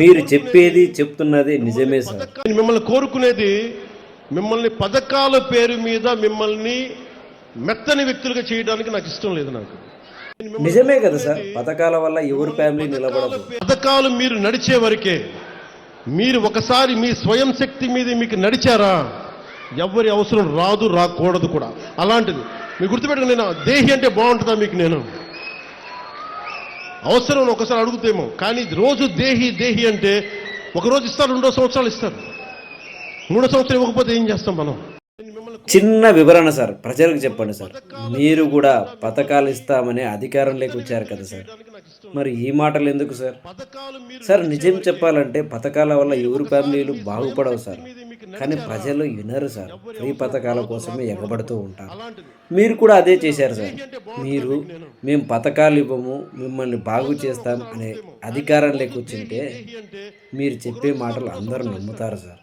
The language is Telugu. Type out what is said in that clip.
మీరు చెప్పేది చెప్తున్నది నిజమే సార్. నేను మిమ్మల్ని కోరుకునేది, మిమ్మల్ని పథకాల పేరు మీద మిమ్మల్ని మెత్తని వ్యక్తులుగా చేయడానికి నాకు ఇష్టం లేదు. నాకు నిజమే కదా సార్, పథకాల వల్ల ఎవరి ఫ్యామిలీ నిలబడదు. పథకాలు మీరు నడిచే వరకే. మీరు ఒకసారి మీ స్వయం శక్తి మీద మీకు నడిచారా, ఎవరి అవసరం రాదు, రాకూడదు కూడా. అలాంటిది మీరు గుర్తుపెట్టుకుని, నేను దేహి అంటే బాగుంటుందా మీకు? నేను అవసరం ఒకసారి అడుగుతేమో, కానీ రోజు దేహి దేహి అంటే ఒకరోజు ఇస్తారు, 2 సంవత్సరాలు ఇస్తారు, 3 సంవత్సరాలు ఇవ్వకపోతే ఏం చేస్తాం మనం? చిన్న వివరణ సార్, ప్రజలకు చెప్పండి సార్. మీరు కూడా పథకాలు ఇస్తామని అధికారంలోకి వచ్చారు కదా సార్, మరి ఈ మాటలు ఎందుకు సార్? సార్ నిజం చెప్పాలంటే పథకాల వల్ల ఎవరి ఫ్యామిలీలు బాగుపడవు సార్, కానీ ప్రజలు వినరు సార్. ఫ్రీ పథకాల కోసమే ఎగబడుతూ ఉంటారు. మీరు కూడా అదే చేశారు సార్. మీరు మేము పథకాలు ఇవ్వము, మిమ్మల్ని బాగు చేస్తాం అనే అధికారంలోకి వచ్చింటే మీరు చెప్పే మాటలు అందరూ నమ్ముతారు సార్.